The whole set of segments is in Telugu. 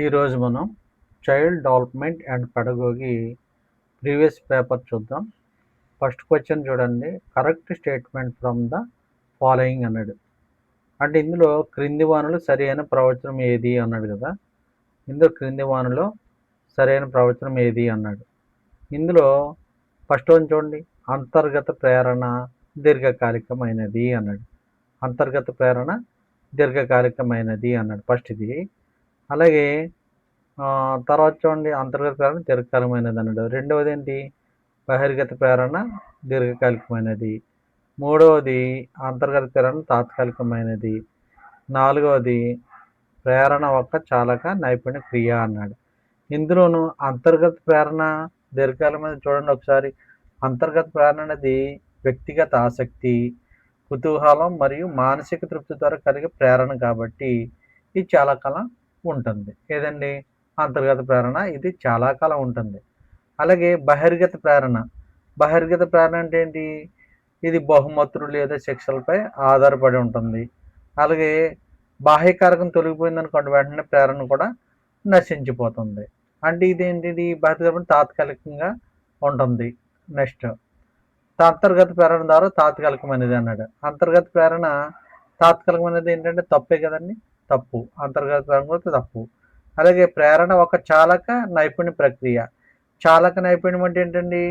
ఈరోజు మనం child development and pedagogy previous paper చూద్దాం. ఫస్ట్ క్వశ్చన్ చూడండి. Correct statement from the following అన్నాడు. అంటే ఇందులో క్రింది వానలు సరైన ప్రవచనం ఏది అన్నాడు కదా. ఇందులో క్రింది వానలో సరైన ప్రవచనం ఏది అన్నాడు. ఇందులో ఫస్ట్ వన్ చూడండి. అంతర్గత ప్రేరణ దీర్ఘకాలికమైనది అన్నాడు. అంతర్గత ప్రేరణ దీర్ఘకాలికమైనది అన్నాడు ఫస్ట్ ఇది. అలాగే తర్వాత చూడండి, అంతర్గత ప్రేరణ దీర్ఘకాలికమైనది అన్నాడు. రెండవది ఏంటి? బహిర్గత ప్రేరణ దీర్ఘకాలికమైనది. మూడవది అంతర్గత ప్రేరణ తాత్కాలికమైనది. నాలుగవది ప్రేరణ ఒక చాలక నైపుణ్య క్రియ అన్నాడు. ఇందులోను అంతర్గత ప్రేరణ దీర్ఘకాలికమైనది చూడండి ఒకసారి. అంతర్గత ప్రేరణ అనేది వ్యక్తిగత ఆసక్తి, కుతూహలం మరియు మానసిక తృప్తి ద్వారా కలిగే ప్రేరణ కాబట్టి ఇది చాలా కాలం ఉంటుంది. ఏదండి? అంతర్గత ప్రేరణ ఇది చాలా కాలం ఉంటుంది. అలాగే బహిర్గత ప్రేరణ. బహిర్గత ప్రేరణ అంటే ఏంటి? ఇది బహుమతులు లేదా శిక్షలపై ఆధారపడి ఉంటుంది. అలాగే బాహ్యకారకం తొలగిపోయిందనుకోండి, వెంటనే ప్రేరణ కూడా నశించిపోతుంది. అంటే ఇదేంటిది? బహిర్గత తాత్కాలికంగా ఉంటుంది. నెక్స్ట్ అంతర్గత ప్రేరణ ద్వారా తాత్కాలికమైనది అన్నాడు. అంతర్గత ప్రేరణ తాత్కాలికమైనది ఏంటంటే తప్పే కదండి, తప్పు. అంతర్గత ప్రేరణ కూడా తప్పు. అలాగే ప్రేరణ ఒక చాలక నైపుణ్య ప్రక్రియ. చాలక నైపుణ్యం అంటే ఏంటండి?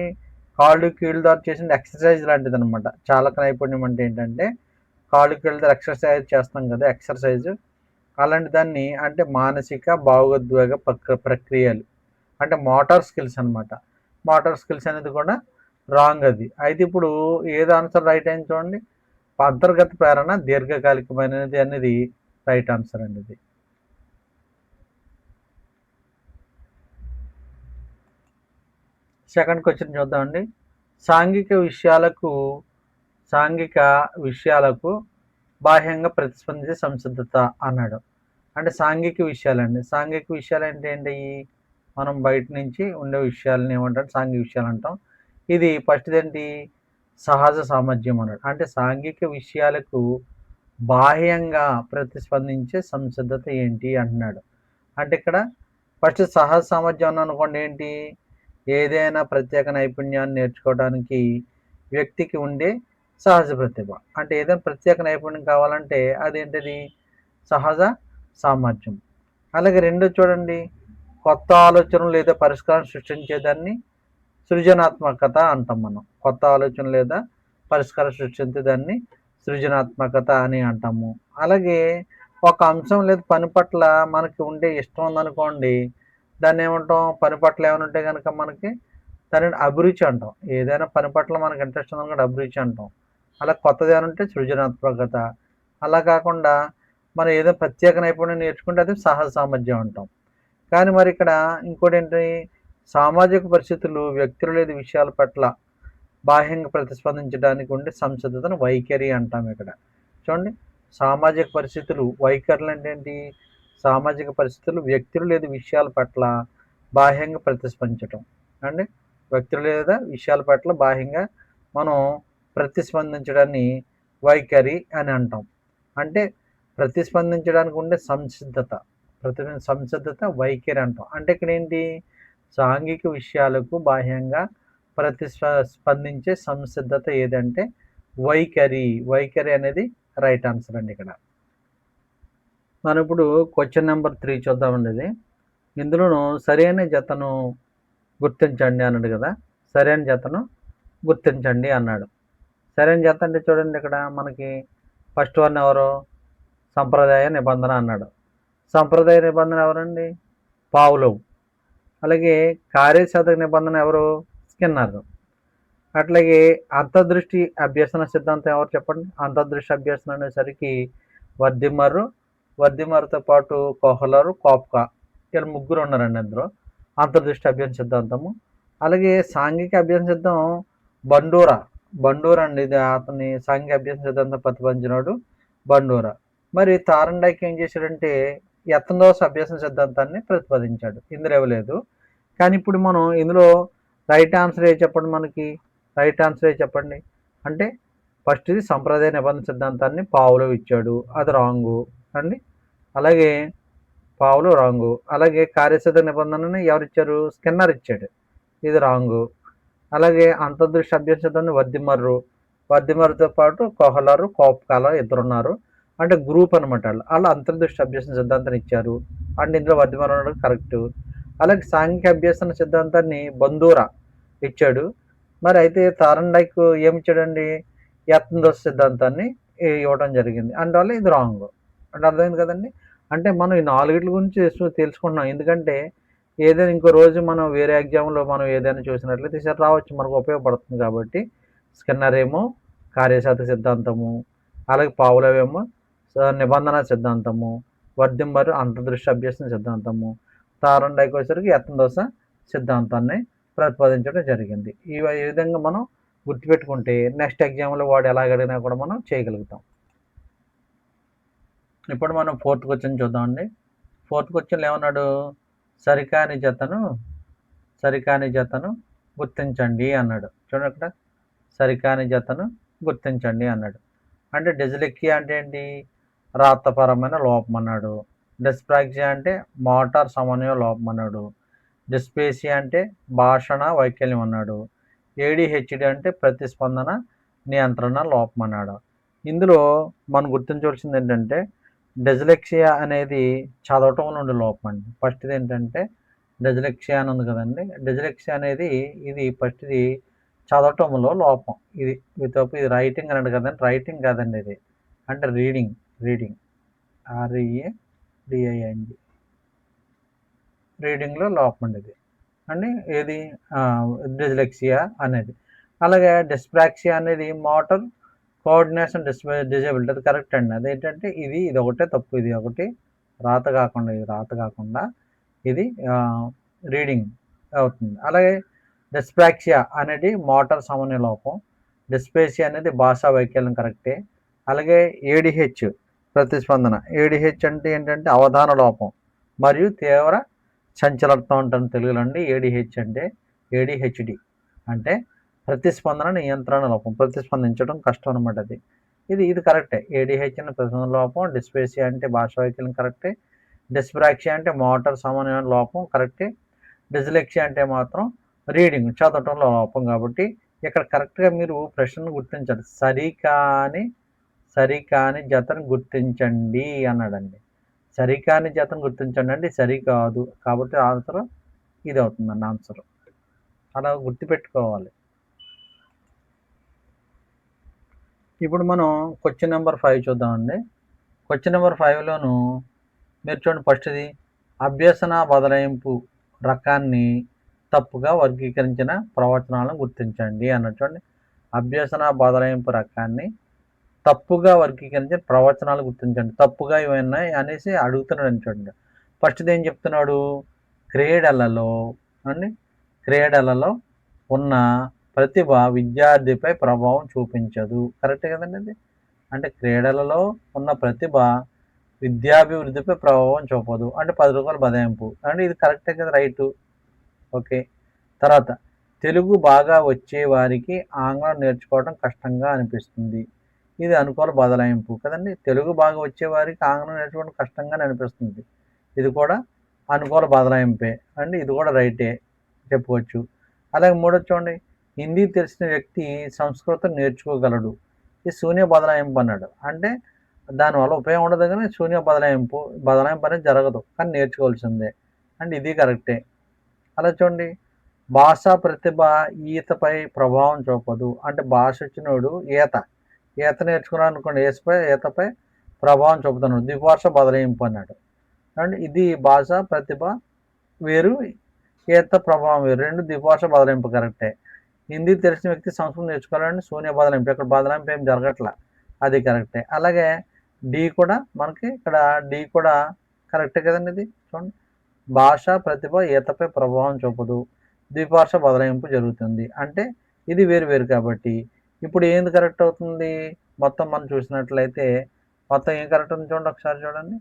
కాళ్ళు కీళ్ళు ద్వారా చేసిన ఎక్సర్సైజ్ లాంటిది అనమాట. చాలక నైపుణ్యం అంటే ఏంటంటే కాళ్ళు కీళ్ళ ద్వారా ఎక్సర్సైజ్ చేస్తాం కదా, ఎక్సర్సైజ్ అలాంటి దాన్ని అంటే మానసిక భావోద్వేగ ప్రక్రియలు అంటే మోటార్ స్కిల్స్ అనమాట. మోటార్ స్కిల్స్ అనేది కూడా రాంగ్ అది. అయితే ఇప్పుడు ఏది ఆన్సర్ రైట్ అయింది చూడండి. అంతర్గత ప్రేరణ దీర్ఘకాలికమైనది అనేది రైట్ ఆన్సర్ అండి ఇది. సెకండ్ క్వశ్చన్ చూద్దామండి. సాంఘిక విషయాలకు బాహ్యంగా ప్రతిస్పందించే సంసిద్ధత అన్నాడు. అంటే సాంఘిక విషయాలండి. సాంఘిక విషయాలు అంటే ఏంటి? మనం బయట నుంచి ఉండే విషయాలని ఏమంటారు? సాంఘిక విషయాలు అంటాం. ఇది ఫస్ట్ ఏంటి? సహజ సామర్థ్యం అన్నాడు. అంటే సాంఘిక విషయాలకు బాహ్యంగా ప్రతిస్పందించే సంసిద్ధత ఏంటి అంటున్నాడు. అంటే ఇక్కడ ఫస్ట్ సహజ సామర్థ్యం అనుకోండి ఏంటి? ఏదైనా ప్రత్యేక నైపుణ్యాన్ని నేర్చుకోవడానికి వ్యక్తికి ఉండే సహజ ప్రతిభ. అంటే ఏదైనా ప్రత్యేక నైపుణ్యం కావాలంటే అదేంటిది? సహజ సామర్థ్యం. అలాగే రెండో చూడండి, కొత్త ఆలోచనలు లేదా పరిష్కారం సృష్టించేదాన్ని సృజనాత్మకత అంటాం మనం. కొత్త ఆలోచన లేదా పరిష్కారం సృష్టించేదాన్ని సృజనాత్మకత అని అంటాము. అలాగే ఒక అంశం లేదా పని పట్ల మనకి ఉండే ఇష్టం ఉందనుకోండి, దాన్ని ఏమంటాం? పని పట్ల ఏమైనా ఉంటే కనుక మనకి దానిని అభిరుచి అంటాం. ఏదైనా పని పట్ల మనకి ఇంట్రెస్ట్ ఉందనుకోండి, అభిరుచి అంటాం. అలా కొత్తది ఏమైనా ఉంటే సృజనాత్మకత. అలా కాకుండా మనం ఏదో ప్రత్యేక నైపుణ్యం నేర్చుకుంటే అది సహజ సామర్థ్యం అంటాం. కానీ మరి ఇక్కడ ఇంకోటి ఏంటి? సామాజిక పరిస్థితులు వ్యక్తులు లేదా విషయాల పట్ల బాహ్యంగా ప్రతిస్పందించడానికి ఉండే సంసిద్ధతను వైఖరి అంటాం ఇక్కడ. చూడండి, సామాజిక పరిస్థితులు వైఖరులు అంటే ఏంటి? సామాజిక పరిస్థితులు వ్యక్తులు లేదా విషయాల పట్ల బాహ్యంగా ప్రతిస్పందించటం అండి. వ్యక్తులు లేదా విషయాల పట్ల బాహ్యంగా మనం ప్రతిస్పందించడాన్ని వైఖరి అని అంటాం. అంటే ప్రతిస్పందించడానికి ఉండే సంసిద్ధత వైఖరి అంటాం. అంటే ఇక్కడ ఏంటి? సాంఘిక విషయాలకు బాహ్యంగా ప్రతిస్పందించే సంసిద్ధత ఏదంటే వైఖరి అనేది రైట్ ఆన్సర్ అండి ఇక్కడ. మనం ఇప్పుడు క్వశ్చన్ నెంబర్ 3 చూద్దామండి. ఇది ఇందులోను సరైన జతను గుర్తించండి అన్నాడు కదా. సరైన జతను గుర్తించండి అన్నాడు. సరైన జత అంటే చూడండి, ఇక్కడ మనకి ఫస్ట్ వన్ ఎవరు? సంప్రదాయ నిబంధన అన్నాడు. సంప్రదాయ నిబంధన ఎవరండి? పావ్లోవ్. అలాగే కార్యసాధక నిబంధన ఎవరు? స్కిన్నర్. అట్లాగే అంతర్దృష్టి అభ్యసన సిద్ధాంతం ఎవరు చెప్పండి? అంతర్దృష్టి అభ్యసన అనేసరికి వర్ధిమర్తో పాటు కోహ్లర్, కాఫ్కా వీళ్ళు ముగ్గురు ఉన్నారండి అందులో. అంతర్దృష్టి అభ్యసన సిద్ధాంతము. అలాగే సాంఘిక అభ్యసన సిద్ధం బండూరా అండి. ఇది అతని సాంఘిక అభ్యసన సిద్ధాంతం ప్రతిపాదించినాడు బండూరా. మరి తారండైకి ఏం చేశాడంటే ఎత్తందోస అభ్యసన సిద్ధాంతాన్ని ప్రతిపాదించాడు. ఇందులో ఇవ్వలేదు. కానీ ఇప్పుడు మనం ఇందులో రైట్ ఆన్సర్ ఏ చెప్పండి? మనకి రైట్ ఆన్సర్ ఏ చెప్పండి? అంటే ఫస్ట్ ఇది సంప్రదాయ నిబంధన సిద్ధాంతాన్ని పావ్లోవ్ ఇచ్చాడు, అది రాంగు అండి. అలాగే పావులు రాంగు. అలాగే కార్యసిద్ధ నిబంధనని ఎవరిచ్చారు? స్కిన్నర్ ఇచ్చాడు. ఇది రాంగు. అలాగే అంతర్దృష్టి అభ్యాస సిద్ధాంతం వర్ధిమర్తో పాటు కోహలరు, కోప్కాల ఇద్దరున్నారు. అంటే గ్రూప్ అనమాట వాళ్ళు అంతర్దృష్టి అభ్యాసన సిద్ధాంతాన్ని ఇచ్చారు. అండ్ ఇందులో వర్ధిమర్ ఉండడం కరెక్ట్. అలాగే సాంఘిక అభ్యాసన సిద్ధాంతాన్ని బందూరా ఇచ్చాడు. మరి అయితే తారండైక్ ఏమిచ్చాడండి? యత్నదోష సిద్ధాంతాన్ని ఇవ్వడం జరిగింది. అందువల్ల ఇది రాంగ్. అంటే అర్థమైంది కదండి. అంటే మనం ఈ నాలుగిట్ల గురించి తెలుసుకుంటున్నాం. ఎందుకంటే ఏదైనా ఇంకో రోజు మనం వేరే ఎగ్జామ్లో మనం ఏదైనా చూసినట్లయితే ఈసారి రావచ్చు, మనకు ఉపయోగపడుతుంది. కాబట్టి స్కిన్నర్ ఏమో కార్యశాత సిద్ధాంతము, అలాగే పావులవ్ ఏమో నిబంధన సిద్ధాంతము, వర్ధింబర్ అంతర్దృష్టి అభ్యసన సిద్ధాంతము, తారండైక్ వచ్చేసరికి యత్నదోష సిద్ధాంతాన్ని ప్రతిపాదించడం జరిగింది. ఈ విధంగా మనం గుర్తుపెట్టుకుంటే నెక్స్ట్ ఎగ్జామ్లో వాడు ఎలాగడినా కూడా మనం చేయగలుగుతాం. ఇప్పుడు మనం ఫోర్త్ క్వశ్చన్ చూద్దామండి. ఫోర్త్ క్వశ్చన్లో ఏమన్నాడు? సరికాని జతను గుర్తించండి అన్నాడు. చూడండి అక్కడ సరికాని జతను గుర్తించండి అన్నాడు. అంటే డిస్లెక్సియా అంటే ఏంటి? రాతపరమైన లోపం అన్నాడు. డిస్ప్రాక్సియా అంటే మోటార్ సమన్వయ లోపం అన్నాడు. డిస్పేసియా అంటే భాషణ వైకల్యం అన్నాడు. ఏడిహెచ్డి అంటే ప్రతిస్పందన నియంత్రణ లోపం అన్నాడు. ఇందులో మనం గుర్తించవలసింది ఏంటంటే డిస్లెక్సియా అనేది చదవటం నుండి లోపం అండి. ఫస్ట్ది ఏంటంటే డిస్లెక్సియా అని ఉంది కదండి. డిస్లెక్సియా అనేది ఇది ఫస్ట్ది చదవటంలో లోపం. ఇది రైటింగ్ అన్నాడు కదండి. రైటింగ్ కాదండి, ఇది అంటే రీడింగ్ READING రీడింగ్లో లోపం ఉండేది అండి. ఏది డిస్లెక్సియా అనేది. అలాగే డిస్ప్రాక్సియా అనేది మోటార్ కోఆర్డినేషన్ డిజేబిలిటీ, అది కరెక్ట్ అండి. అదేంటంటే ఇది ఒకటే తప్పు. ఇది ఒకటి రాత కాకుండా ఇది రీడింగ్ అవుతుంది. అలాగే డిస్ప్రాక్సియా అనేది మోటార్ సమన్వయ లోపం. డిస్పేసియా అనేది భాషా వైకల్యం కరెక్టే. అలాగే ఏడిహెచ్ ప్రతిస్పందన. ఏడిహెచ్ అంటే ఏంటంటే అవధాన లోపం మరియు తీవ్ర సంచలనం అంటాను తెలుగులో అండి. ఏడిహెచ్ అంటే ADHD అంటే ప్రతిస్పందన నియంత్రణ లోపం, ప్రతిస్పందించడం కష్టం అనమాట. ఇది కరెక్టే. ADHD అంటే ప్రతిస్పందన లోపం. డిస్పేసియా అంటే భాషా వైకల్యం కరెక్టే. డిస్ప్రాక్సియా అంటే మోటార్ సమన్వయ లోపం కరెక్టే. డిస్లెక్సియా అంటే మాత్రం రీడింగ్ చదవటంలో లోపం. కాబట్టి ఇక్కడ కరెక్ట్గా మీరు ప్రశ్నను గుర్తించాలి. సరికాని జతను గుర్తించండి అన్నాడండి. సరికాని జతను గుర్తించండి అంటే సరికాదు. కాబట్టి ఆన్సర్ ఇది అవుతుందండి. ఆన్సర్ అలా గుర్తుపెట్టుకోవాలి. ఇప్పుడు మనం క్వశ్చన్ నెంబర్ 5 చూద్దామండి. క్వశ్చన్ నెంబర్ 5లోను మీరు చూడండి, ఫస్ట్ది అభ్యసన బదలాయింపు రకాన్ని తప్పుగా వర్గీకరించిన ప్రవచనాలను గుర్తించండి అన్నట్టు. చూడండి, అభ్యసన బదలాయింపు రకాన్ని తప్పుగా వర్గీకరించిన ప్రవచనాలు గుర్తించండి. తప్పుగా ఇవన్నీ అనేసి అడుగుతున్నాడు. చూడండి, ఫస్ట్ది ఏం చెప్తున్నాడు? క్రీడలలో ఉన్న ప్రతిభ విద్యార్థిపై ప్రభావం చూపించదు. కరెక్టే కదండి అది. అంటే క్రీడలలో ఉన్న ప్రతిభ విద్యాభివృద్ధిపై ప్రభావం చూపదు. అంటే 10 రూపాయలు బదాయింపు. అంటే ఇది కరెక్టే కదా, రైటు. ఓకే. తర్వాత తెలుగు బాగా వచ్చే వారికి ఆంగ్లం నేర్చుకోవడం కష్టంగా అనిపిస్తుంది. ఇది అనుకూల బదలాయింపు కదండి. తెలుగు బాగా వచ్చే వారికి ఆంగ్లం నేర్చుకోవడం కష్టంగా అనిపిస్తుంది. ఇది కూడా అనుకూల బదలాయింపే అండి. ఇది కూడా రైటే చెప్పుకోవచ్చు. అలాగే మూడోది చూడండి, హిందీ తెలిసిన వ్యక్తి సంస్కృతం నేర్చుకోగలడు. ఇది శూన్య బదలాయింపు అన్నాడు. అంటే దానివల్ల ఉపయోగం ఉండదు కానీ శూన్య బదలాయింపు అనేది జరగదు, కానీ నేర్చుకోవాల్సిందే. అంటే ఇది కరెక్టే. అలా చూడండి, భాషా ప్రతిభ ఈతపై ప్రభావం చూపదు. అంటే భాష వచ్చినోడు ఈత నేర్చుకున్నాడు అనుకోండి, ఈతపై ప్రభావం చూపుతున్నాడు. ద్విభాష బదలాయింపు అన్నాడు. అండ్ ఇది భాష ప్రతిభ వేరు, ఈత ప్రభావం వేరు. రెండు ద్విభాష బదలాయింపు కరెక్టే. హిందీ తెలిసిన వ్యక్తి సంస్కృతం నేర్చుకోవాలంటే శూన్య బదలాయింపు. ఇక్కడ బదలాయింపు ఏం జరగట్లా, అది కరెక్టే. అలాగే డి కూడా మనకి ఇక్కడ డి కూడా కరెక్టే కదండి. ఇది చూడండి, భాష ప్రతిభ ఈతపై ప్రభావం చూపదు, ద్విభాష బదలాయింపు జరుగుతుంది. అంటే ఇది వేరు కాబట్టి ఇప్పుడు ఏంది కరెక్ట్ అవుతుంది? మొత్తం మనం చూసినట్లయితే మొత్తం ఏం కరెక్ట్ ఉంది చూడండి, ఒకసారి చూడండి.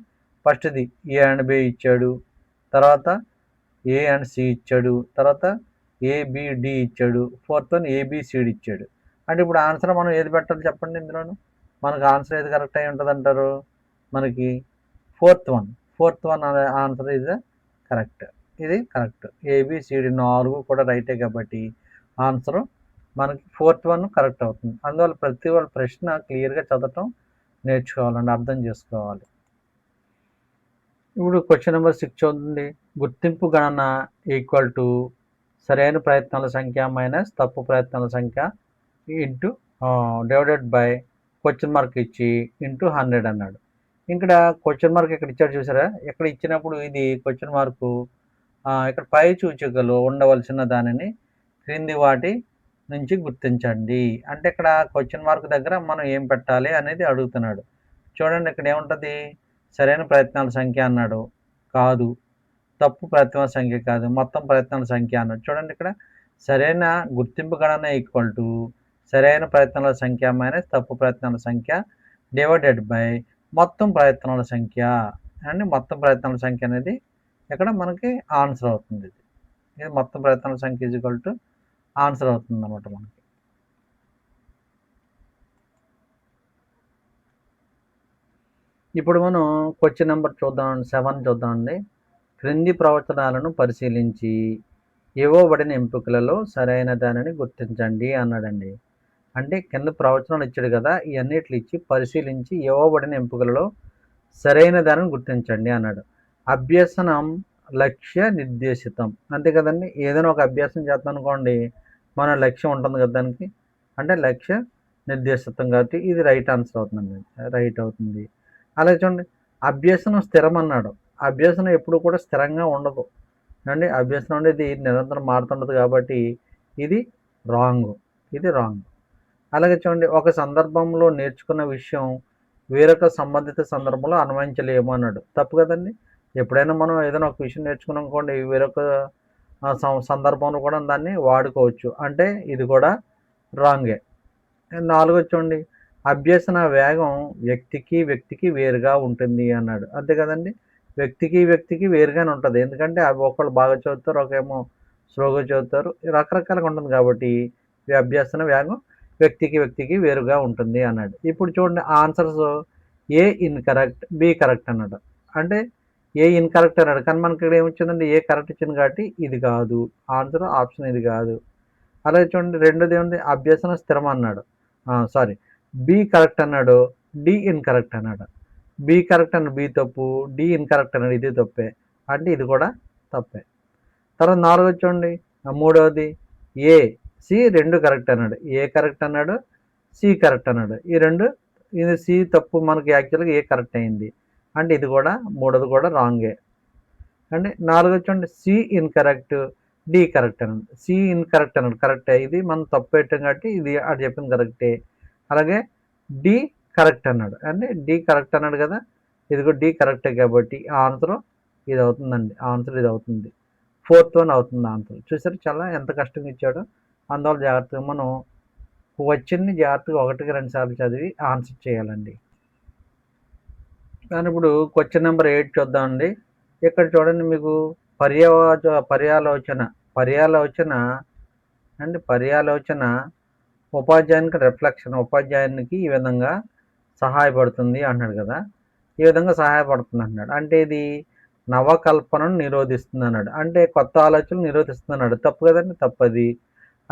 ఫస్ట్ది ఏ అండ్ బి ఇచ్చాడు, తర్వాత ఏ అండ్ సి ఇచ్చాడు, తర్వాత ఏబిడి ఇచ్చాడు, ఫోర్త్ వన్ ఏబిసిడి ఇచ్చాడు. అంటే ఇప్పుడు ఆన్సర్ మనం ఏది పెట్టాలి చెప్పండి? ఇందులోను మనకు ఆన్సర్ ఏది కరెక్ట్ అయి ఉంటుంది అంటారు? మనకి fourth fourth one answer is correct. ఇది కరెక్ట్. ఏబిసిడి 4 కూడా రైటే కాబట్టి ఆన్సర్ మనకి ఫోర్త్ వన్ కరెక్ట్ అవుతుంది. అందువల్ల ప్రతి ఒక్క ప్రశ్న క్లియర్గా చదవటం నేర్చుకోవాలండి, అర్థం చేసుకోవాలి. ఇప్పుడు క్వశ్చన్ నెంబర్ 6 చూడండి. గుర్తింపు గణన ఈక్వల్ టు సరైన ప్రయత్నాల సంఖ్య మైనస్ తప్పు ప్రయత్నాల సంఖ్య into divided by question mark ఇచ్చి ఇంటూ 100 అన్నాడు. ఇక్కడ క్వశ్చన్ మార్క్ ఇక్కడ ఇచ్చాడు చూసారా, ఇక్కడ ఇచ్చినప్పుడు ఇది క్వశ్చన్ మార్కు ఇక్కడ పై సూచికలో ఉండవలసిన దానిని క్రింది వాటి నుంచి గుర్తించండి అంటే ఇక్కడ క్వశ్చన్ మార్క్ దగ్గర మనం ఏం పెట్టాలి అనేది అడుగుతున్నాడు. చూడండి ఇక్కడ ఏముంటుంది, సరైన ప్రయత్నాల సంఖ్య అన్నాడు, కాదు. తప్పు ప్రయత్నాల సంఖ్య కాదు, మొత్తం ప్రయత్నాల సంఖ్య అన్నాడు. చూడండి ఇక్కడ సరైన గుర్తింపు గణన ఈక్వల్ టు సరైన ప్రయత్నాల సంఖ్య మైనస్ తప్పు ప్రయత్నాల సంఖ్య డివైడెడ్ బై మొత్తం ప్రయత్నాల సంఖ్య అండ్ మొత్తం ప్రయత్నాల సంఖ్య అనేది ఇక్కడ మనకి ఆన్సర్ అవుతుంది. ఇది మొత్తం ప్రయత్నాల సంఖ్య ఈక్వల్ టు ఆన్సర్ అవుతుంది అన్నమాట మనకి. ఇప్పుడు మనం క్వశ్చన్ నెంబర్ 7 చూద్దామండి. క్రింది ప్రవచనాలను పరిశీలించి ఇవ్వబడిన ఎంపికలలో సరైన దానిని గుర్తించండి అన్నాడండి. అంటే కింద ప్రవచనాలు ఇచ్చాడు కదా, ఇవన్నిట్లు ఇచ్చి పరిశీలించి ఇవ్వబడిన ఎంపికలలో సరైన దానిని గుర్తించండి అన్నాడు. అభ్యసనం లక్ష్య నిర్దేశితం అంతే కదండి. ఏదైనా ఒక అభ్యాసం చేస్తాం అనుకోండి, మన లక్ష్యం ఉంటుంది కదా దానికి, అంటే లక్ష్య నిర్దేశితం కాబట్టి ఇది రైట్ ఆన్సర్ అవుతుందండి, రైట్ అవుతుంది. అలాగే చూడండి, అభ్యసనం స్థిరం అన్నాడు. అభ్యసనం ఎప్పుడు కూడా స్థిరంగా ఉండదు అండి, అభ్యసనం అనేది నిరంతరం మారుతుండదు కాబట్టి ఇది రాంగ్, ఇది రాంగ్. అలాగే చూడండి, ఒక సందర్భంలో నేర్చుకున్న విషయం వేరొక సంబంధిత సందర్భంలో అన్వయించలేము అన్నాడు. తప్పు కదండి. ఎప్పుడైనా మనం ఏదైనా ఒక విషయం నేర్చుకున్నాం అనుకోండి, వేరొక సందర్భంలో కూడా దాన్ని వాడుకోవచ్చు, అంటే ఇది కూడా రాంగే. 4 చూడండి, అభ్యసన వేగం వ్యక్తికి వ్యక్తికి వేరుగా ఉంటుంది అన్నాడు. అంతే కదండి, వ్యక్తికి వ్యక్తికి వేరుగానే ఉంటుంది. ఎందుకంటే అవి ఒకళ్ళు బాగా చదువుతారు, ఒకేమో స్లోగా చదువుతారు, రకరకాలుగా ఉంటుంది కాబట్టి ఈ అభ్యసన వేగం వ్యక్తికి వ్యక్తికి వేరుగా ఉంటుంది అన్నాడు. ఇప్పుడు చూడండి ఆన్సర్స్ ఏ ఇన్కరెక్ట్, బి కరెక్ట్ అన్నాడు. అంటే ఏ ఇన్కరెక్ట్ అన్నాడు, కానీ మనకి ఇక్కడ ఏమొచ్చిందండి, ఏ కరెక్ట్ వచ్చింది కాబట్టి ఇది కాదు ఆన్సర్, ఆప్షన్ ఇది కాదు. అలాగే చూడండి రెండోది ఏముంది, అభ్యసన స్థిరం అన్నాడు, సారీ బి కరెక్ట్ అన్నాడు, డి ఇన్కరెక్ట్ అన్నాడు. బి కరెక్ట్ అన్నాడు, బి తప్పు, డి ఇన్కరెక్ట్ అన్నాడు, ఇది తప్పే, అంటే ఇది కూడా తప్పే. తర్వాత 4 చూడండి, మూడవది ఏ సి రెండు కరెక్ట్ అన్నాడు, ఏ కరెక్ట్ అన్నాడు, సి కరెక్ట్ అన్నాడు. ఈ రెండు, ఇది సి తప్పు, మనకి యాక్చువల్గా ఏ కరెక్ట్ అయింది, అంటే ఇది కూడా మూడోది కూడా రాంగే. అంటే 4 చూడండి, సి ఇన్కరెక్ట్, డి కరెక్ట్ అన్నాడు. సి ఇన్కరెక్ట్ అన్నాడు, కరెక్టే, ఇది మనం తప్పు పెట్టాం కాబట్టి ఇది అది చెప్పింది కరెక్టే. అలాగే డి కరెక్ట్ అన్నాడు, అంటే డి కరెక్ట్ అన్నాడు కదా, ఇది కూడా డి కరెక్టే కాబట్టి ఆన్సర్ ఇది అవుతుందండి, ఆన్సర్ ఇది అవుతుంది. 4th వన్ అవుతుంది ఆన్సర్. చూసారు చాలా ఎంత కష్టంగా ఇచ్చాడో. అందువల్ల జాగ్రత్తగా మనం క్వశ్చన్ని జాగ్రత్తగా 1కి 2 సార్లు చదివి ఆన్సర్ చేయాలండి. కానీ ఇప్పుడు క్వశ్చన్ నెంబర్ 8 చూద్దామండి. ఇక్కడ చూడండి, మీకు పర్యాలోచన పర్యాలోచన ఉపాధ్యాయునికి రిఫ్లెక్షన్, ఉపాధ్యాయునికి ఈ విధంగా సహాయపడుతుంది అన్నాడు కదా, ఈ విధంగా సహాయపడుతుంది అన్నాడు. అంటే ఇది నవకల్పనను నిరోధిస్తుంది అన్నాడు, అంటే కొత్త ఆలోచనలు నిరోధిస్తుంది అన్నాడు. తప్పు కదండి, తప్పది.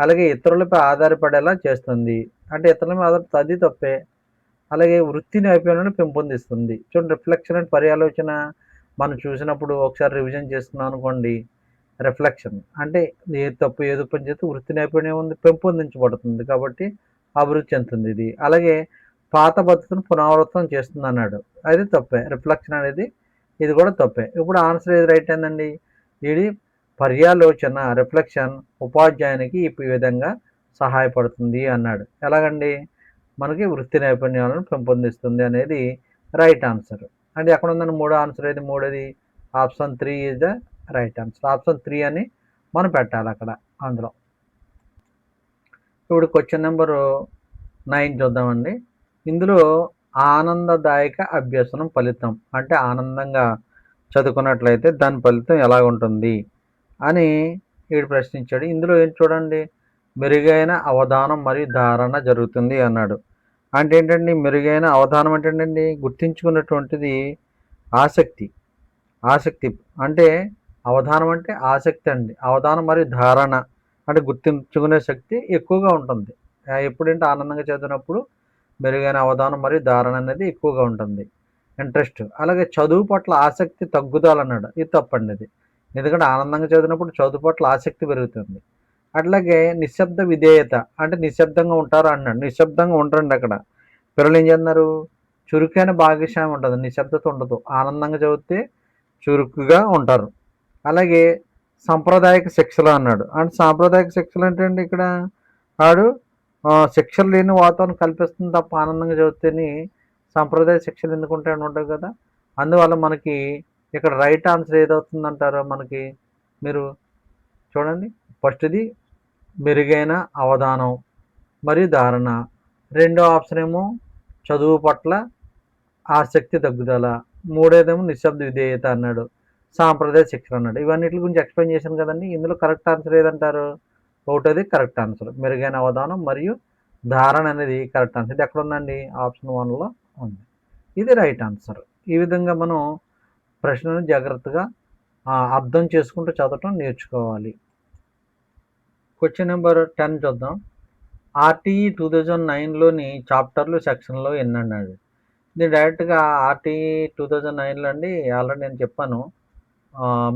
అలాగే ఇతరులపై ఆధారపడేలా చేస్తుంది, అంటే ఇతరులపై ఆధారపడుతుంది, అది తప్పే. అలాగే వృత్తి నైపుణ్యాలను పెంపొందిస్తుంది. చూడండి రిఫ్లెక్షన్ అండ్ పర్యాలోచన మనం చూసినప్పుడు ఒకసారి రివిజన్ చేసుకున్నాం అనుకోండి, రిఫ్లెక్షన్ అంటే ఏది తప్పు ఏది పని చేస్తే వృత్తి నైపుణ్యం ఉంది పెంపొందించబడుతుంది కాబట్టి అభివృద్ధి చెందుతుంది ఇది. అలాగే పాత పద్ధతిని పునరావృతం చేస్తుంది అన్నాడు, అది తప్పే. రిఫ్లెక్షన్ అనేది ఇది కూడా తప్పే. ఇప్పుడు ఆన్సర్ ఏది రైట్ అయిందండి, ఇది పర్యాలోచన రిఫ్లెక్షన్ ఉపాధ్యాయునికి ఈ విధంగా సహాయపడుతుంది అన్నాడు. ఎలాగండి, మనకి వృత్తి నైపుణ్యాలను పెంపొందిస్తుంది అనేది రైట్ ఆన్సర్. అంటే ఎక్కడ ఉందని మూడో ఆన్సర్ ఏది, మూడోది option 3 is the right answer. Option 3 అని మనం పెట్టాలి అక్కడ అందులో. ఇప్పుడు క్వశ్చన్ నెంబరు 9 చూద్దామండి. ఇందులో ఆనందదాయక అభ్యసనం ఫలితం, అంటే ఆనందంగా చదువుకున్నట్లయితే దాని ఫలితం ఎలా ఉంటుంది అని వీడు ప్రశ్నించాడు. ఇందులో ఏం చూడండి, మెరుగైన అవధానం మరియు ధారణ జరుగుతుంది అన్నాడు. అంటే ఏంటండి మెరుగైన అవధానం అంటే ఏంటండి, గుర్తించుకున్నటువంటిది ఆసక్తి, ఆసక్తి అంటే అవధానం అంటే ఆసక్తి అండి. అవధానం మరియు ధారణ అంటే గుర్తుంచుకునే శక్తి ఎక్కువగా ఉంటుంది. ఎప్పుడంటే ఆనందంగా చదివినప్పుడు మెరుగైన అవధానం మరియు ధారణ అనేది ఎక్కువగా ఉంటుంది. ఇంట్రెస్ట్. అలాగే చదువు పట్ల ఆసక్తి తగ్గుదలన్నాడు. ఇది తప్పండి ఇది. ఎందుకంటే ఆనందంగా చదివినప్పుడు చదువు పట్ల ఆసక్తి పెరుగుతుంది. అట్లాగే నిశ్శబ్ద విధేయత అంటే నిశ్శబ్దంగా ఉంటారు అన్నాడు. నిశ్శబ్దంగా ఉండరండి అక్కడ. పిల్లలు ఏం చేస్తున్నారు? చురుకైన భాగస్వామ్యం ఉంటుంది. నిశ్శబ్దత ఉండదు. ఆనందంగా చదివితే చురుకుగా ఉంటారు. అలాగే సాంప్రదాయక శిక్షలు అన్నాడు. అంటే సాంప్రదాయక శిక్షలు ఏంటండి ఇక్కడ? ఆడు శిక్షలు లేని వాతావరణం కల్పిస్తుంది తప్ప ఆనందంగా చదివితేని సాంప్రదాయ శిక్షలు ఎందుకు ఉంటాయని ఉంటాయి కదా. అందువల్ల మనకి ఇక్కడ రైట్ ఆన్సర్ ఏదవుతుందంటారో మనకి మీరు చూడండి. ఫస్ట్ది మెరుగైన అవధానం మరియు ధారణ. రెండో ఆప్షన్ ఏమో చదువు పట్ల ఆసక్తి తగ్గుదల. మూడోదేమో నిశ్శబ్ద విధేయత అన్నాడు. సాంప్రదాయ శిక్షణ అన్నాడు. ఇవన్నిటి గురించి ఎక్స్ప్లెయిన్ చేశాను కదండి. ఇందులో కరెక్ట్ ఆన్సర్ ఏదంటారు? ఒకటోది కరెక్ట్ ఆన్సర్. మెరుగైన అవధానం మరియు ధారణ అనేది కరెక్ట్ ఆన్సర్. ఇది ఎక్కడ ఉందండి? ఆప్షన్ 1లో ఉంది. ఇది రైట్ ఆన్సర్. ఈ విధంగా మనం ప్రశ్నను జాగ్రత్తగా అర్థం చేసుకుంటూ చదవటం నేర్చుకోవాలి. క్వశ్చన్ నెంబర్ 10 చూద్దాం. ఆర్టీఈ 2009లోని చాప్టర్లు సెక్షన్లో ఎన్ని అన్నాడు? ఇది డైరెక్ట్గా ఆర్టీఈ 2009లో అండి. ఆల్రెడీ నేను చెప్పాను,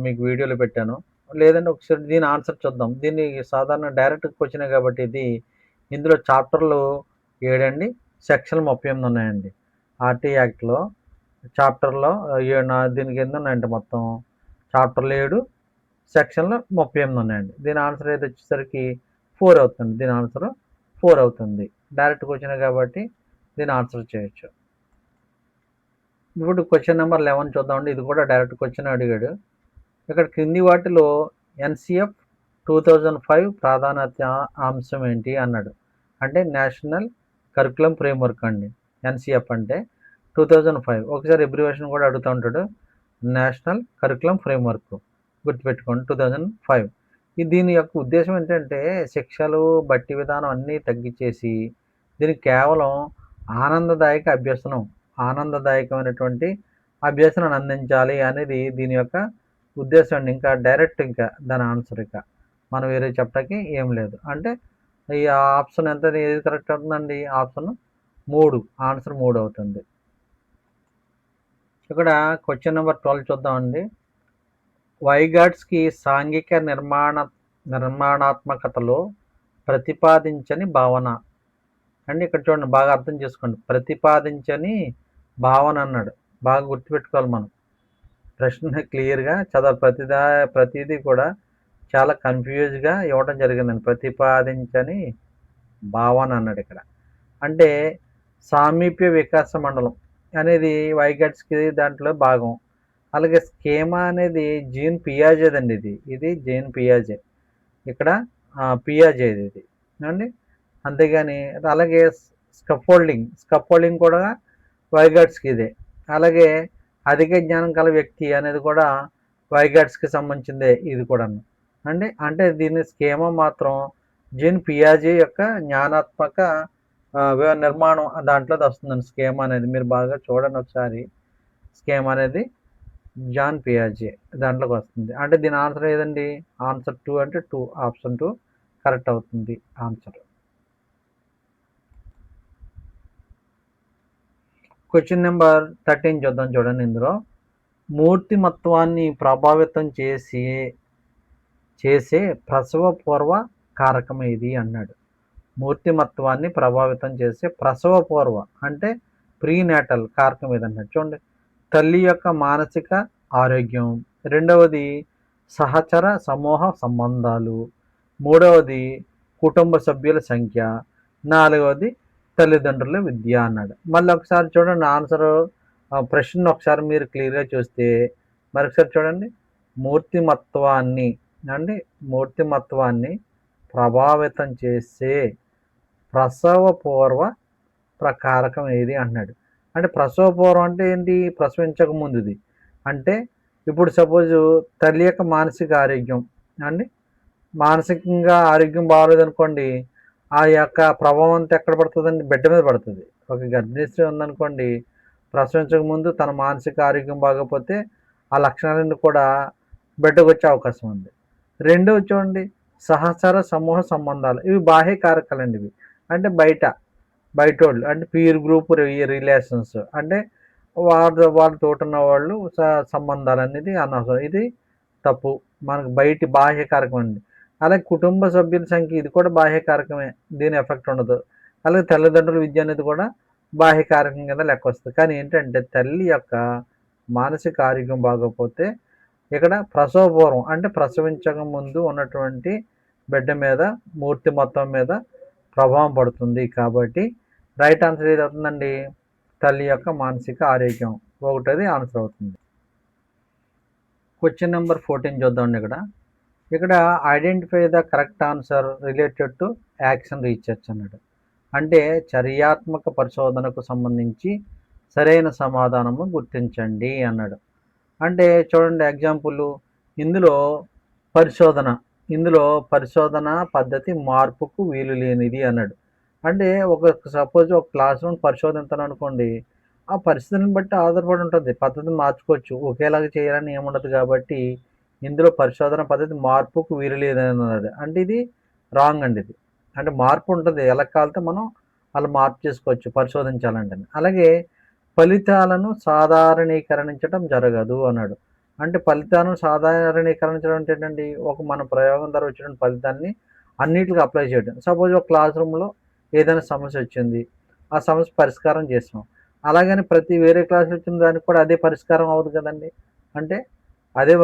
మీకు వీడియోలో పెట్టాను. లేదంటే ఒకసారి దీని ఆన్సర్ చూద్దాం. దీన్ని సాధారణ డైరెక్ట్ క్వశ్చనే కాబట్టి ఇది ఇందులో చాప్టర్లు 7 అండి, సెక్షన్లు 38 ఉన్నాయండి. ఆర్టీఈ యాక్ట్లో చాప్టర్లో దీనికి ఎన్ని ఉన్నాయంటే మొత్తం చాప్టర్లు 7, సెక్షన్లు 38 ఉన్నాయండి. దీని ఆన్సర్ అయితే వచ్చేసరికి 4 అవుతుంది. దీని ఆన్సర్ 4 అవుతుంది. డైరెక్ట్ క్వశ్చనే కాబట్టి దీని ఆన్సర్ చేయొచ్చు. ఇప్పుడు క్వశ్చన్ నెంబర్ 11 చూద్దామండి. ఇది కూడా డైరెక్ట్ క్వశ్చన్ అడిగాడు. ఇక్కడ క్రింది వాటిలో ఎన్సిఎఫ్ 2005 ప్రాధాన్యత అంశం ఏంటి అన్నాడు. అంటే నేషనల్ కరికులం ఫ్రేమ్వర్క్ అండి. ఎన్సిఎఫ్ అంటే 2005. ఒకసారి అబ్రివేషన్ కూడా అడుగుతూ ఉంటాడు. నేషనల్ కరికులం ఫ్రేమ్వర్క్ గుర్తుపెట్టుకోండి, 2005. దీని యొక్క ఉద్దేశం ఏంటంటే శిక్షలు, బట్టి విధానం అన్నీ తగ్గించేసి దీనికి కేవలం ఆనందదాయకమైనటువంటి అభ్యసనాన్ని అందించాలి అనేది దీని యొక్క ఉద్దేశం అండి. ఇంకా డైరెక్ట్ ఇంకా దాని ఆన్సర్ ఇక మనం వేరే చెప్పడానికి ఏం లేదు. అంటే ఈ ఆప్షన్ ఎంత ఏది కరెక్ట్ అవుతుందండి? ఆప్షన్ 3, ఆన్సర్ 3 అవుతుంది. ఇక్కడ క్వశ్చన్ నెంబర్ 12 చూద్దామండి. వైగాట్స్కి సాంఘిక నిర్మాణాత్మకతలో ప్రతిపాదించని భావన అండి. ఇక్కడ చూడండి, బాగా అర్థం చేసుకోండి. ప్రతిపాదించని భావన అన్నాడు. బాగా గుర్తుపెట్టుకోవాలి మనం. ప్రశ్న క్లియర్గా చదవాలి. ప్రతిదీ కూడా చాలా కన్ఫ్యూజ్గా ఇవ్వడం జరిగిందండి. ప్రతిపాదించని భావన అన్నాడు ఇక్కడ. అంటే సామీప్య వికాస మండలం అనేది వైగాట్స్కి దాంట్లో భాగం. అలాగే స్కీమా అనేది జీన్ పియాజేదండి. ఇది జీన్ పియాజే. ఇక్కడ పియాజేది ఇది అండి. అంతేగాని అలాగే స్కఫోల్డింగ్ కూడా వైగాట్స్కి ఇదే. అలాగే అధిక జ్ఞానం కల వ్యక్తి అనేది కూడా వైగాట్స్కి సంబంధించిందే ఇది కూడా అండి. అంటే దీని స్కీమా మాత్రం జీన్ పియాజే యొక్క జ్ఞానాత్మక నిర్మాణం దాంట్లోది వస్తుందండి. స్కీమా అనేది మీరు బాగా చూడండి ఒకసారి. స్కీమా అనేది జాన్ పియాజే దాంట్లోకి వస్తుంది. అంటే దీని ఆన్సర్ ఏదండి? ఆన్సర్ 2 అంటే 2, ఆప్షన్ 2 కరెక్ట్ అవుతుంది ఆన్సర్. క్వశ్చన్ నెంబర్ 13 చూద్దాం. చూడండి, ఇందులో మూర్తిమత్వాన్ని ప్రభావితం చేసే ప్రసవపూర్వ కారకం ఏది అన్నాడు. మూర్తిమత్వాన్ని ప్రభావితం చేసే ప్రసవపూర్వ అంటే ప్రీనేటల్ కారకం ఏదన్నాడు. చూడండి, తల్లి యొక్క మానసిక ఆరోగ్యం, రెండవది సహచర సమూహ సంబంధాలు, మూడవది కుటుంబ సభ్యుల సంఖ్య, నాలుగవది తల్లిదండ్రుల విద్య అన్నాడు. మళ్ళీ ఒకసారి చూడండి ఆన్సర్, ప్రశ్న ఒకసారి మీరు క్లియర్గా చూస్తే మరొకసారి చూడండి. మూర్తిమత్వాన్ని ప్రభావితం చేసే ప్రసవపూర్వ ప్రకారకం ఏది అన్నాడు. అంటే ప్రసవపూర్వం అంటే ఏంటి? ప్రసవించక ముందుది. అంటే ఇప్పుడు సపోజు తల్లి యొక్క మానసిక ఆరోగ్యం అండి, మానసికంగా ఆరోగ్యం బాగోలేదనుకోండి, ఆ యొక్క ప్రభావం అంతా ఎక్కడ పడుతుందండి? బిడ్డ మీద పడుతుంది. ఒక గర్భిణీ స్త్రీ ఉందనుకోండి, ప్రసవించక ముందు తన మానసిక ఆరోగ్యం బాగోకపోతే ఆ లక్షణాలన్నీ కూడా బిడ్డకు వచ్చే అవకాశం ఉంది. రెండోది చూడండి, సహచర సమూహ సంబంధాలు. ఇవి బాహ్య కారకాలండి ఇవి. అంటే బయటోళ్ళు అంటే పీర్ గ్రూప్ రిలేషన్స్ అంటే వాళ్ళతోటి ఉన్న వాళ్ళు సంబంధాలు అనేది అనవసరం. ఇది తప్పు. మనకు బాహ్య కారకం అండి. అలాగే కుటుంబ సభ్యుల సంఖ్య ఇది కూడా బాహ్య కారకమే. దీని ఎఫెక్ట్ ఉండదు. అలాగే తల్లిదండ్రుల విద్య అనేది కూడా బాహ్య కారకం కింద లెక్క వస్తుంది. కానీ ఏంటంటే తల్లి యొక్క మానసిక ఆరోగ్యం బాగోకపోతే ఇక్కడ ప్రసవపూర్వం అంటే ప్రసవించక ముందు ఉన్నటువంటి బిడ్డ మీద మూర్తి మొత్తం మీద ప్రభావం పడుతుంది. కాబట్టి రైట్ ఆన్సర్ ఏదవుతుందండి? తల్లి యొక్క మానసిక ఆరోగ్యం ఒకటది ఆన్సర్ అవుతుంది. క్వశ్చన్ నెంబర్ 14 చూద్దామండి. ఇక్కడ identify the correct answer related to action research అన్నాడు. అంటే చర్యాత్మక పరిశోధనకు సంబంధించి సరైన సమాధానము గుర్తించండి అన్నాడు. అంటే చూడండి ఎగ్జాంపుల్, ఇందులో పరిశోధన ఇందులో పరిశోధన పద్ధతి మార్పుకు వీలు లేనిది అన్నాడు. అంటే సపోజ్ ఒక క్లాస్ రూమ్ పరిశోధించాను అనుకోండి, ఆ పరిస్థితిని బట్టి ఆధారపడి ఉంటుంది. పద్ధతిని మార్చుకోవచ్చు. ఒకేలాగా చేయాలని ఏముండదు కాబట్టి ఇందులో పరిశోధన పద్ధతి మార్పుకు వీలు లేదని అన్నాడు. అంటే ఇది రాంగ్ అండి ఇది. అంటే మార్పు ఉంటుంది. ఎలా కాలితే మనం అలా మార్పు చేసుకోవచ్చు పరిశోధించాలంటే. అలాగే ఫలితాలను సాధారణీకరించడం జరగదు అన్నాడు. అంటే ఫలితాలను సాధారణీకరించడం అంటే ఏంటండి? మన ప్రయోగం ద్వారా వచ్చిన ఫలితాన్ని అన్నిటికి అప్లై చేయడం. సపోజ్ ఒక క్లాస్ రూమ్లో ఏదైనా సమస్య వచ్చింది, ఆ సమస్య పరిష్కారం చేసాం. అలాగని ప్రతి వేరే క్లాస్ వచ్చిన దానికి కూడా అదే పరిష్కారం అవ్వదు కదండి. అంటే అదే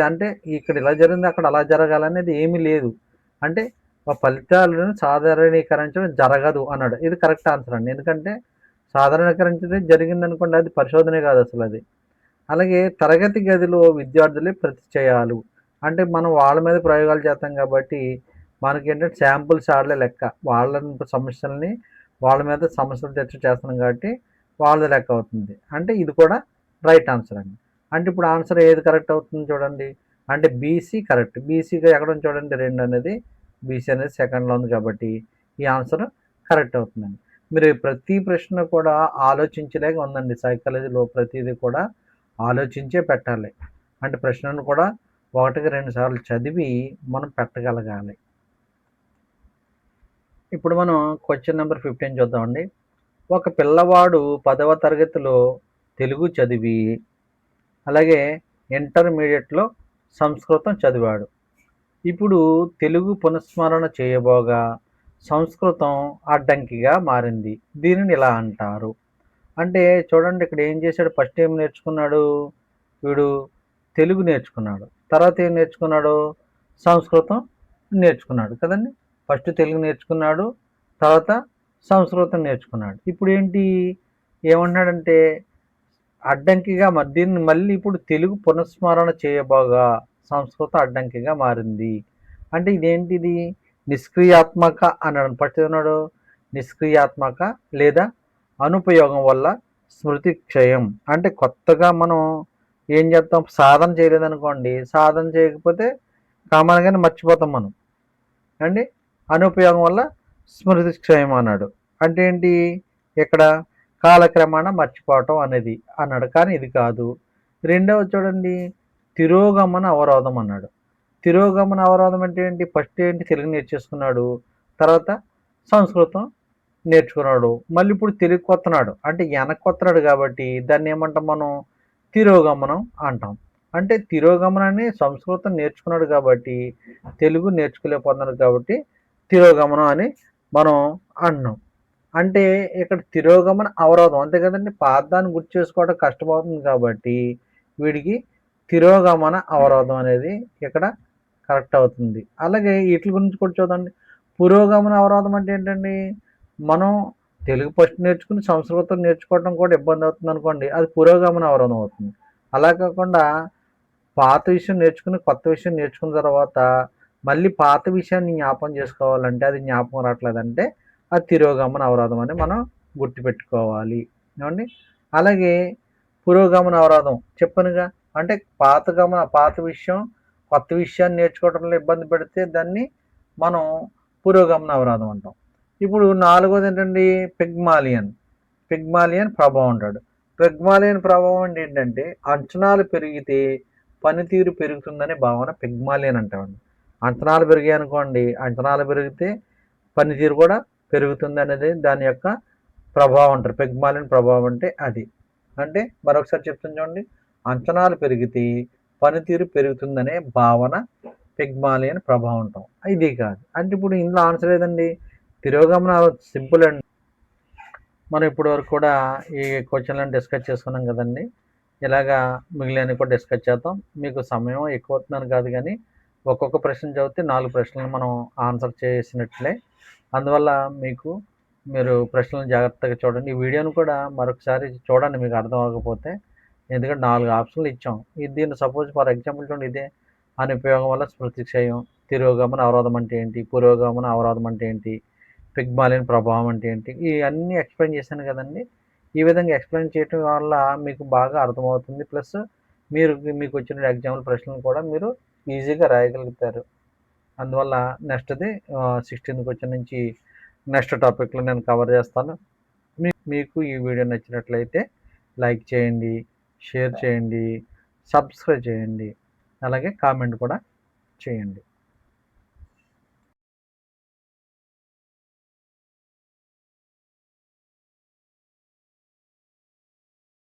అంటే ఇక్కడ ఇలా జరిగింది అక్కడ అలా జరగాలనేది ఏమీ లేదు. అంటే ఆ ఫలితాలను సాధారణీకరించడం జరగదు అన్నాడు. ఇది కరెక్ట్ ఆన్సర్ అండి. ఎందుకంటే సాధారణీకరించితే జరిగిందనుకోండి అది పరిశోధనే కాదు అసలు అది. అలాగే తరగతి గదిలో విద్యార్థులే ప్రతిచర్యలు. అంటే మనం వాళ్ళ మీద ప్రయోగాలు చేస్తాం కాబట్టి మనకేంటంటే శాంపుల్స్ ఆడలే లెక్క. వాళ్ళ సమస్యల్ని వాళ్ళ మీద సమస్యలు చర్చ చేస్తున్నాం కాబట్టి వాళ్ళది లెక్క అవుతుంది. అంటే ఇది కూడా రైట్ ఆన్సర్ అండి. అంటే ఇప్పుడు ఆన్సర్ ఏది కరెక్ట్ అవుతుంది చూడండి. అంటే బీసీ కరెక్ట్. బీసీగా ఎక్కడ ఉంది చూడండి 2 అనేది బీసీ అనేది సెకండ్లో ఉంది కాబట్టి ఈ ఆన్సర్ కరెక్ట్ అవుతుందండి. మీరు ప్రతి ప్రశ్న కూడా ఆలోచించలేక ఉందండి. సైకాలజీలో ప్రతిదీ కూడా ఆలోచించే పెట్టాలి. అంటే ప్రశ్నను కూడా 1కి 2 సార్లు చదివి మనం పెట్టగలగాలి. ఇప్పుడు మనం క్వశ్చన్ నెంబర్ 15 చూద్దామండి. ఒక పిల్లవాడు 10వ తరగతిలో తెలుగు చదివి అలాగే ఇంటర్మీడియట్లో సంస్కృతం చదివాడు. ఇప్పుడు తెలుగు పునఃస్మరణ చేయబోగా సంస్కృతం అడ్డంకిగా మారింది. దీనిని ఇలా అంటారు. అంటే చూడండి ఇక్కడ ఏం చేశాడు? ఫస్ట్ ఏం నేర్చుకున్నాడు? వీడు తెలుగు నేర్చుకున్నాడు. తర్వాత ఏం నేర్చుకున్నాడు? సంస్కృతం నేర్చుకున్నాడు కదండి. ఫస్ట్ తెలుగు నేర్చుకున్నాడు. తర్వాత సంస్కృతం నేర్చుకున్నాడు. ఇప్పుడు ఏంటి ఏమంటున్నాడంటే అడ్డంకిగా దీన్ని మళ్ళీ ఇప్పుడు తెలుగు పునఃస్మరణ చేయబోగా సంస్కృతం అడ్డంకిగా మారింది. అంటే ఇదేంటిది? నిష్క్రియాత్మక అన్నాడు. ఫస్ట్ ఏమన్నాడు? నిష్క్రియాత్మక లేదా అనుపయోగం వల్ల స్మృతి క్షయం. అంటే కొత్తగా మనం ఏం చేస్తాం? సాధన చేయలేదనుకోండి, సాధన చేయకపోతే కామన్గానే మర్చిపోతాం మనం అండి. అనుపయోగం వల్ల స్మృతి క్షయం అన్నాడు. అంటే ఏంటి ఇక్కడ? కాలక్రమాన మర్చిపోవటం అనేది అన్నాడు. కానీ ఇది కాదు. రెండవది చూడండి, తిరోగమన అవరోధం అన్నాడు. తిరోగమన అవరోధం అంటే ఏంటి? ఫస్ట్ ఏంటి? తెలుగు నేర్చేసుకున్నాడు. తర్వాత సంస్కృతం నేర్చుకున్నాడు. మళ్ళీ ఇప్పుడు తెలుగు కొత్తనాడు. అంటే వెనక్కి కొత్తనాడు కాబట్టి దాన్ని ఏమంటాం మనం? తిరోగమనం అంటాం. అంటే తిరోగమనాన్ని సంస్కృతం నేర్చుకున్నాడు కాబట్టి తెలుగు నేర్చుకోలేకపోతున్నాడు కాబట్టి తిరోగమనం అని మనం అన్నాం. అంటే ఇక్కడ తిరోగమన అవరోధం అంతే కదండి. పాదాన్ని గుర్తు చేసుకోవడం కష్టమవుతుంది కాబట్టి వీడికి తిరోగమన అవరోధం అనేది ఇక్కడ కరెక్ట్ అవుతుంది. అలాగే వీటి గురించి కూడా చూడండి. పురోగమన అవరోధం అంటే ఏంటండి? మనం తెలుగు ఫస్ట్ నేర్చుకుని సంస్కృతం నేర్చుకోవడం కూడా ఇబ్బంది అవుతుంది అనుకోండి, అది పురోగమన అవరోధం అవుతుంది. అలా కాకుండా పాత విషయం నేర్చుకుని కొత్త విషయం నేర్చుకున్న తర్వాత మళ్ళీ పాత విషయాన్ని జ్ఞాపకం చేసుకోవాలంటే అది జ్ఞాపకం రావట్లేదంటే అది తిరోగమన అవరోధం అని మనం గుర్తుపెట్టుకోవాలి. ఏమండి? అలాగే పురోగమన అవరోధం చెప్పనుగా. అంటే పాత విషయం కొత్త విషయాన్ని నేర్చుకోవడంలో ఇబ్బంది పెడితే దాన్ని మనం పురోగమన అవరోధం అంటాం. ఇప్పుడు 4వది ఏంటండి? పిగ్మాలియన్ ప్రభావం అంటాడు. పిగ్మాలియన్ ప్రభావం అంటే ఏంటంటే అంచనాలు పెరిగితే పనితీరు పెరుగుతుందనే భావన పిగ్మాలియన్ అంటామండి. అంచనాలు పెరిగాయి అనుకోండి, అంచనాలు పెరిగితే పనితీరు కూడా పెరుగుతుంది అనేది దాని యొక్క ప్రభావం అంటారు. పిగ్మాలియన్ ప్రభావం అంటే అది. అంటే మరొకసారి చెప్తాను చూడండి. అంచనాలు పెరిగితే పనితీరు పెరుగుతుందనే భావన పిగ్మాలియన్ ప్రభావం అంటాం. ఇది కాదు. అంటే ఇప్పుడు ఇందులో ఆన్సర్ ఏదండి? తిరోగమన సింపుల్ అండి. మనం ఇప్పటి వరకు కూడా ఈ క్వశ్చన్లను డిస్కస్ చేసుకున్నాం కదండి. ఇలాగా మిగిలినవి కూడా డిస్కస్ చేద్దాం. మీకు సమయం ఎక్కువ అవుతుందని కాదు కానీ ఒక్కొక్క ప్రశ్న చదివితే 4 ప్రశ్నలు మనం ఆన్సర్ చేసినట్లే. అందువల్ల మీరు ప్రశ్నలను జాగ్రత్తగా చూడండి. ఈ వీడియోను కూడా మరొకసారి చూడండి మీకు అర్థం అవ్వకపోతే. ఎందుకంటే 4 ఆప్షన్లు ఇచ్చాం. దీన్ని సపోజ్ ఫర్ ఎగ్జాంపుల్ చూడండి ఇదే అనుపయోగం వల్ల స్మృతిక్షయం, తిరోగమన అవరోధం అంటే ఏంటి, పురోగమన అవరోధం అంటే ఏంటి, పిగ్మాలియన్ ప్రభావం అంటే ఏంటి, ఇవన్నీ ఎక్స్ప్లెయిన్ చేశాను కదండి. ఈ విధంగా ఎక్స్ప్లెయిన్ చేయటం వల్ల మీకు బాగా అర్థమవుతుంది. ప్లస్ మీకు వచ్చిన ఎగ్జాంపుల్ ప్రశ్నలు కూడా మీరు ఈజీగా రాయగలుగుతారు. అందువల్ల నెక్స్ట్ది 16th క్వశ్చన్ నుంచి నెక్స్ట్ టాపిక్లో నేను కవర్ చేస్తాను. మీకు ఈ వీడియో నచ్చినట్లయితే లైక్ చేయండి, షేర్ చేయండి, సబ్స్క్రైబ్ చేయండి, అలాగే కామెంట్ కూడా చేయండి.